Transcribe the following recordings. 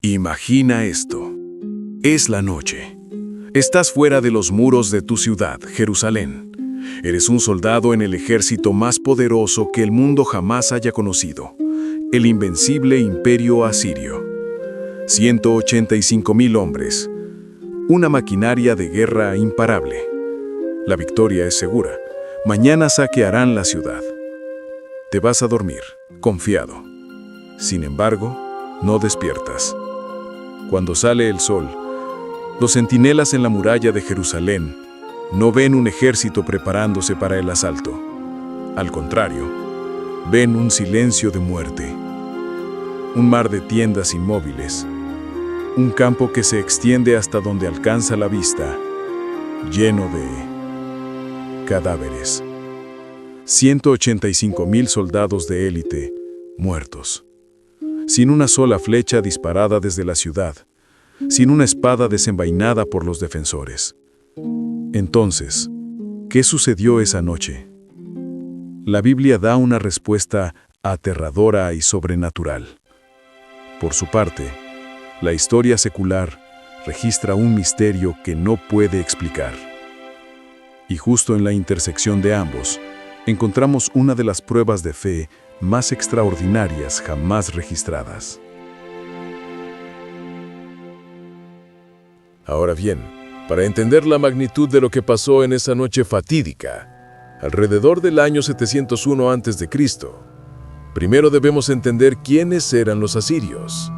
Imagina esto. Es la noche. Estás fuera de los muros de tu ciudad, Jerusalén. Eres un soldado en el ejército más poderoso que el mundo jamás haya conocido, el invencible imperio asirio. 185,000 hombres. Una maquinaria de guerra imparable. La victoria es segura. Mañana saquearán la ciudad. Te vas a dormir, confiado. Sin embargo, no despiertas. Cuando sale el sol, los centinelas en la muralla de Jerusalén no ven un ejército preparándose para el asalto. Al contrario, ven un silencio de muerte. Un mar de tiendas inmóviles. Un campo que se extiende hasta donde alcanza la vista, lleno de cadáveres. 185,000 soldados de élite muertos. Sin una sola flecha disparada desde la ciudad, sin una espada desenvainada por los defensores. Entonces, ¿qué sucedió esa noche? La Biblia da una respuesta aterradora y sobrenatural. Por su parte, la historia secular registra un misterio que no puede explicar. Y justo en la intersección de ambos, encontramos una de las pruebas de fe más extraordinarias jamás registradas. Ahora bien, para entender la magnitud de lo que pasó en esa noche fatídica, alrededor del año 701 a.C., primero debemos entender quiénes eran los asirios.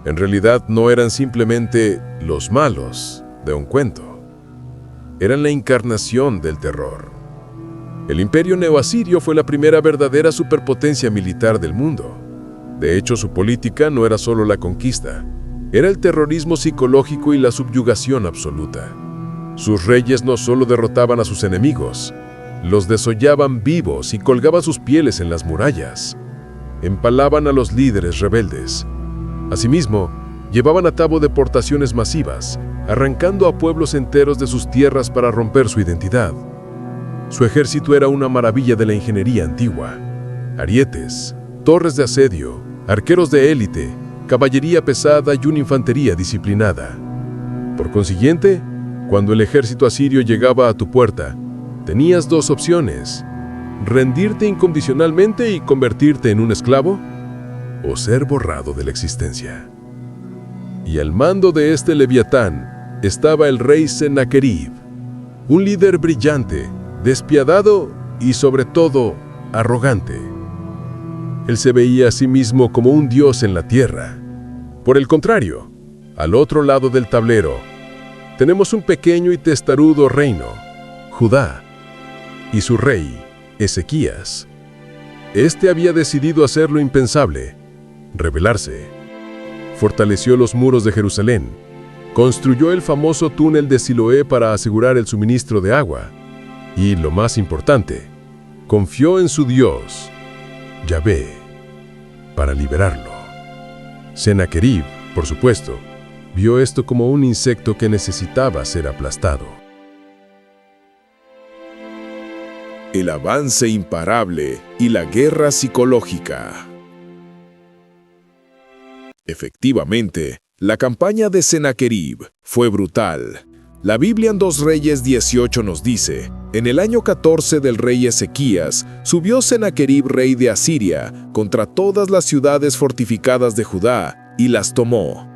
En realidad no eran simplemente los malos de un cuento. Eran la encarnación del terror. El imperio neoasirio fue la primera verdadera superpotencia militar del mundo. De hecho, su política no era solo la conquista, era el terrorismo psicológico y la subyugación absoluta. Sus reyes no solo derrotaban a sus enemigos, los desollaban vivos y colgaban sus pieles en las murallas. Empalaban a los líderes rebeldes. Asimismo, llevaban a cabo deportaciones masivas, arrancando a pueblos enteros de sus tierras para romper su identidad. Su ejército era una maravilla de la ingeniería antigua. Arietes, torres de asedio, arqueros de élite, caballería pesada y una infantería disciplinada. Por consiguiente, cuando el ejército asirio llegaba a tu puerta, tenías dos opciones: rendirte incondicionalmente y convertirte en un esclavo, o ser borrado de la existencia. Y al mando de este leviatán estaba el rey Sennacherib, un líder brillante, despiadado y sobre todo arrogante. Él se veía a sí mismo como un dios en la tierra. Por el contrario, al otro lado del tablero, tenemos un pequeño y testarudo reino, Judá, y su rey, Ezequías. Este había decidido hacer lo impensable, rebelarse. Fortaleció los muros de Jerusalén, construyó el famoso túnel de Siloé para asegurar el suministro de agua, y, lo más importante, confió en su Dios, Yahvé, para liberarlo. Sennacherib, por supuesto, vio esto como un insecto que necesitaba ser aplastado. El avance imparable y la guerra psicológica. Efectivamente, la campaña de Sennacherib fue brutal. La Biblia en 2 Reyes 18 nos dice: en el año 14 del rey Ezequías, subió Sennacherib, rey de Asiria, contra todas las ciudades fortificadas de Judá, y las tomó.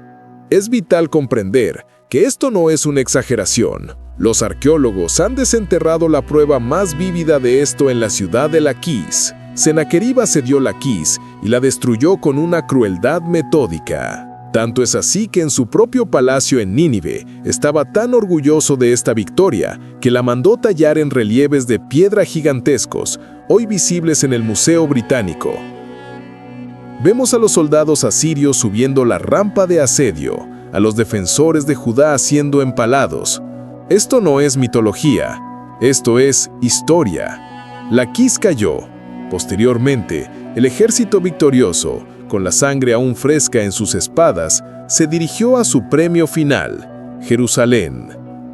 Es vital comprender que esto no es una exageración. Los arqueólogos han desenterrado la prueba más vívida de esto en la ciudad de Laquis. Sennacherib asedió Laquis y la destruyó con una crueldad metódica. Tanto es así que en su propio palacio en Nínive estaba tan orgulloso de esta victoria que la mandó tallar en relieves de piedra gigantescos, hoy visibles en el Museo Británico. Vemos a los soldados asirios subiendo la rampa de asedio, a los defensores de Judá siendo empalados. Esto no es mitología, esto es historia. Laquis cayó. Posteriormente, el ejército victorioso, con la sangre aún fresca en sus espadas, se dirigió a su premio final, Jerusalén.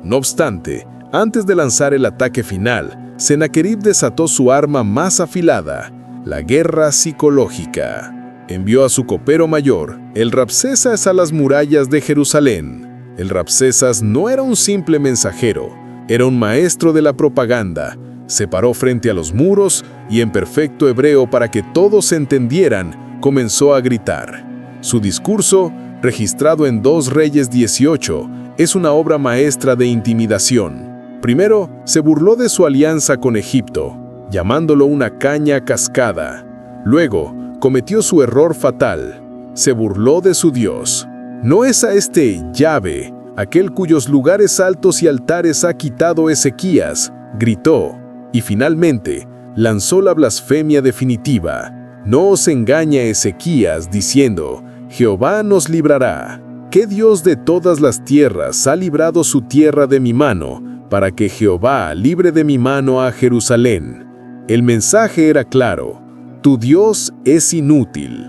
No obstante, antes de lanzar el ataque final, Sennacherib desató su arma más afilada, la guerra psicológica. envió a su copero mayor, el Rabsesas, a las murallas de Jerusalén. El Rabsesas no era un simple mensajero, era un maestro de la propaganda. Se paró frente a los muros y en perfecto hebreo para que todos entendieran, comenzó a gritar. Su discurso, registrado en 2 Reyes 18, es una obra maestra de intimidación. Primero, se burló de su alianza con Egipto, llamándolo una caña cascada. Luego, cometió su error fatal. Se burló de su Dios. ¿No es a este Yahvé, aquel cuyos lugares altos y altares ha quitado Ezequías? Gritó. Y finalmente, lanzó la blasfemia definitiva. No os engaña Ezequías diciendo, Jehová nos librará. ¿Qué Dios de todas las tierras ha librado su tierra de mi mano, para que Jehová libre de mi mano a Jerusalén? El mensaje era claro, tu Dios es inútil.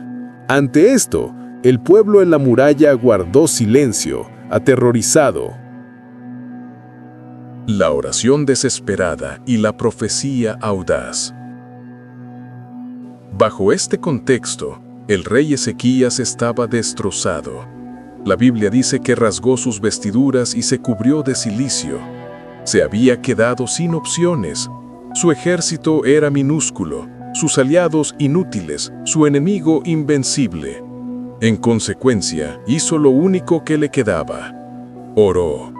Ante esto, el pueblo en la muralla guardó silencio, aterrorizado. La oración desesperada y la profecía audaz. Bajo este contexto, el rey Ezequías estaba destrozado. La Biblia dice que rasgó sus vestiduras y se cubrió de cilicio. Se había quedado sin opciones. Su ejército era minúsculo, sus aliados inútiles, su enemigo invencible. En consecuencia, hizo lo único que le quedaba: oró.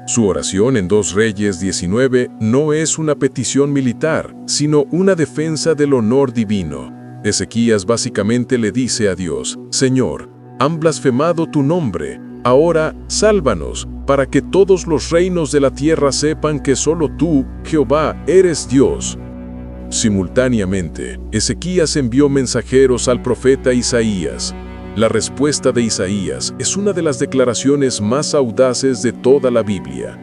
Su oración en 2 Reyes 19 no es una petición militar, sino una defensa del honor divino. Ezequías básicamente le dice a Dios: Señor, han blasfemado tu nombre, ahora sálvanos, para que todos los reinos de la tierra sepan que solo tú, Jehová, eres Dios. Simultáneamente, Ezequías envió mensajeros al profeta Isaías. La respuesta de Isaías es una de las declaraciones más audaces de toda la Biblia.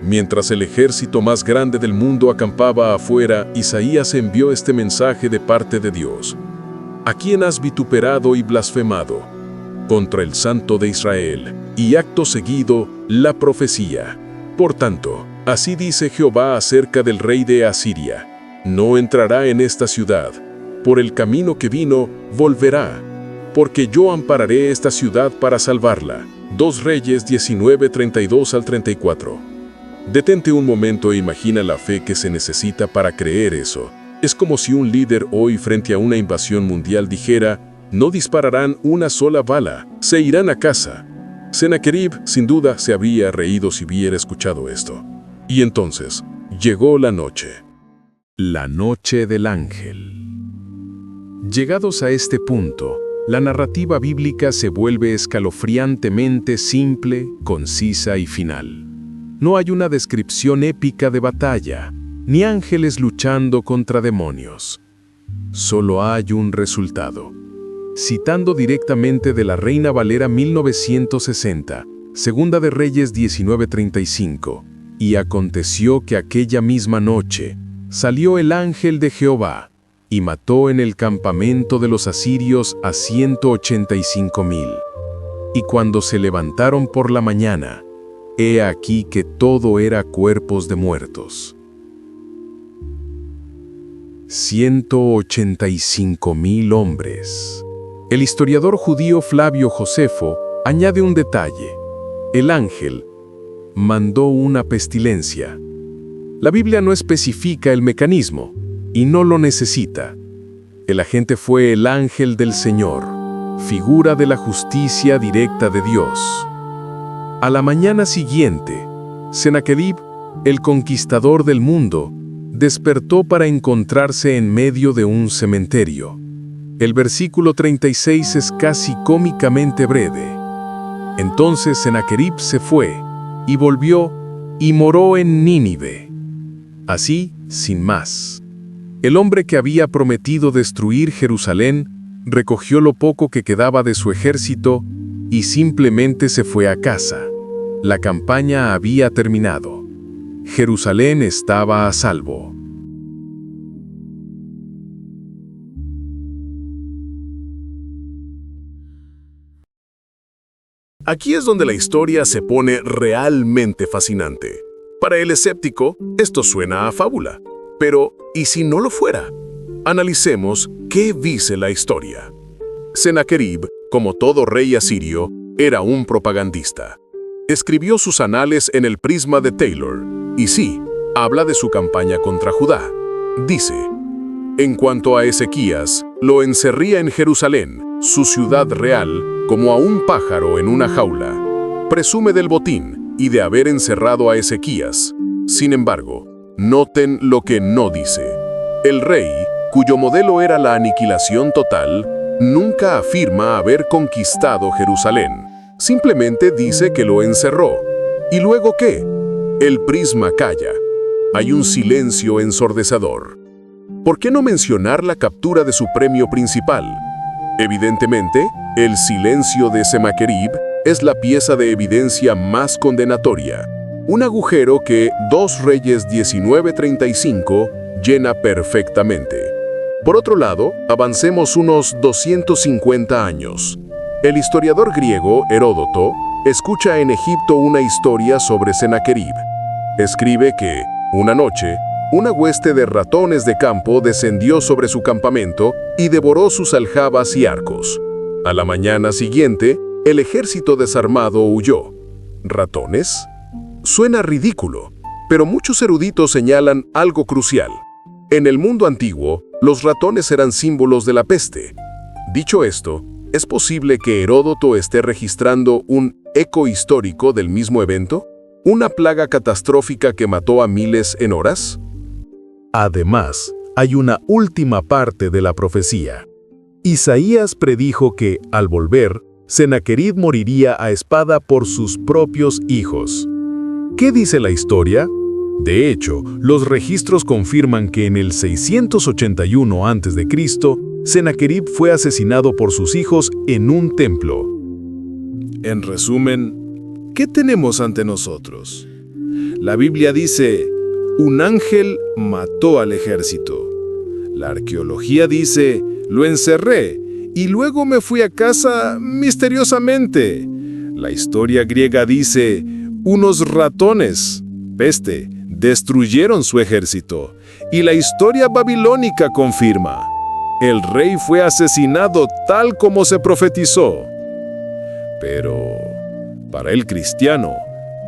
Mientras el ejército más grande del mundo acampaba afuera, Isaías envió este mensaje de parte de Dios: ¿A quién has vituperado y blasfemado? Contra el Santo de Israel. Y acto seguido, la profecía. Por tanto, así dice Jehová acerca del rey de Asiria: no entrará en esta ciudad, por el camino que vino, volverá, porque yo ampararé esta ciudad para salvarla. 2 Reyes 19, 32 al 34. Detente un momento e imagina la fe que se necesita para creer eso. Es como si un líder hoy frente a una invasión mundial dijera: no dispararán una sola bala, se irán a casa. Sennacherib, sin duda, se habría reído si hubiera escuchado esto. Y entonces, llegó la noche. La noche del ángel. Llegados a este punto, la narrativa bíblica se vuelve escalofriantemente simple, concisa y final. No hay una descripción épica de batalla, ni ángeles luchando contra demonios. Solo hay un resultado. Citando directamente de la Reina Valera 1960, Segunda de Reyes 19:35, y aconteció que aquella misma noche salió el ángel de Jehová y mató en el campamento de los asirios a 185,000. Y cuando se levantaron por la mañana, he aquí que todo era cuerpos de muertos. 185,000 hombres. El historiador judío Flavio Josefo añade un detalle: el ángel mandó una pestilencia. La Biblia no especifica el mecanismo, y no lo necesita. El agente fue el ángel del Señor, figura de la justicia directa de Dios. A la mañana siguiente, Sennacherib, el conquistador del mundo, despertó para encontrarse en medio de un cementerio. El versículo 36 es casi cómicamente breve. Entonces Sennacherib se fue, y volvió, y moró en Nínive. Así, sin más. El hombre que había prometido destruir Jerusalén recogió lo poco que quedaba de su ejército y simplemente se fue a casa. La campaña había terminado. Jerusalén estaba a salvo. Aquí es donde la historia se pone realmente fascinante. Para el escéptico, esto suena a fábula. Pero, ¿y si no lo fuera? Analicemos qué dice la historia. Sennacherib, como todo rey asirio, era un propagandista. Escribió sus anales en el prisma de Taylor, y sí, habla de su campaña contra Judá. Dice: en cuanto a Ezequías, lo encerría en Jerusalén, su ciudad real, como a un pájaro en una jaula. Presume del botín y de haber encerrado a Ezequías. Sin embargo, noten lo que no dice. El rey, cuyo modelo era la aniquilación total, nunca afirma haber conquistado Jerusalén. Simplemente dice que lo encerró. ¿Y luego qué? El prisma calla. Hay un silencio ensordecedor. ¿Por qué no mencionar la captura de su premio principal? Evidentemente, el silencio de Sennacherib es la pieza de evidencia más condenatoria. Un agujero que 2 Reyes 19:35 llena perfectamente. Por otro lado, avancemos unos 250 años. El historiador griego Heródoto escucha en Egipto una historia sobre Sennacherib. Escribe que, una noche, una hueste de ratones de campo descendió sobre su campamento y devoró sus aljabas y arcos. A la mañana siguiente, el ejército desarmado huyó. ¿Ratones? Suena ridículo, pero muchos eruditos señalan algo crucial. En el mundo antiguo, los ratones eran símbolos de la peste. Dicho esto, ¿es posible que Heródoto esté registrando un eco histórico del mismo evento? ¿Una plaga catastrófica que mató a miles en horas? Además, hay una última parte de la profecía. Isaías predijo que, al volver, Sennacherib moriría a espada por sus propios hijos. ¿Qué dice la historia? De hecho, los registros confirman que en el 681 a.C., Sennacherib fue asesinado por sus hijos en un templo. En resumen, ¿qué tenemos ante nosotros? La Biblia dice: un ángel mató al ejército. La arqueología dice: lo encerré y luego me fui a casa misteriosamente. La historia griega dice: unos ratones, peste, destruyeron su ejército. Y la historia babilónica confirma: el rey fue asesinado tal como se profetizó. Pero, para el cristiano,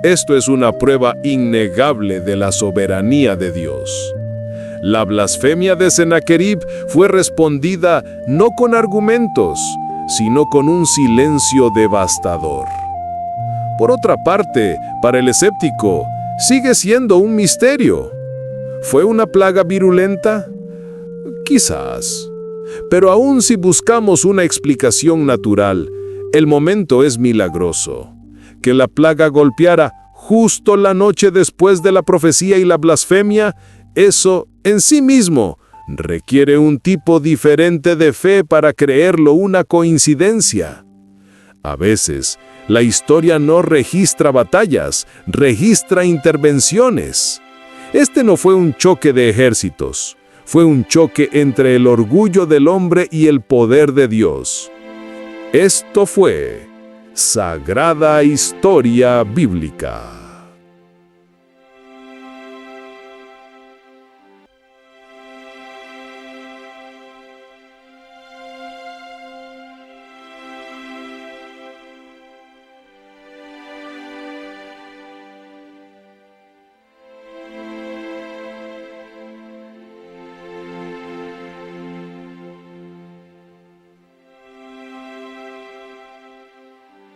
esto es una prueba innegable de la soberanía de Dios. La blasfemia de Sennacherib fue respondida no con argumentos, sino con un silencio devastador. Por otra parte, para el escéptico, sigue siendo un misterio. ¿Fue una plaga virulenta? Quizás. Pero aun si buscamos una explicación natural, el momento es milagroso. Que la plaga golpeara justo la noche después de la profecía y la blasfemia, eso en sí mismo requiere un tipo diferente de fe para creerlo una coincidencia. A veces, la historia no registra batallas, registra intervenciones. Este no fue un choque de ejércitos, fue un choque entre el orgullo del hombre y el poder de Dios. Esto fue Sagrada Historia Bíblica.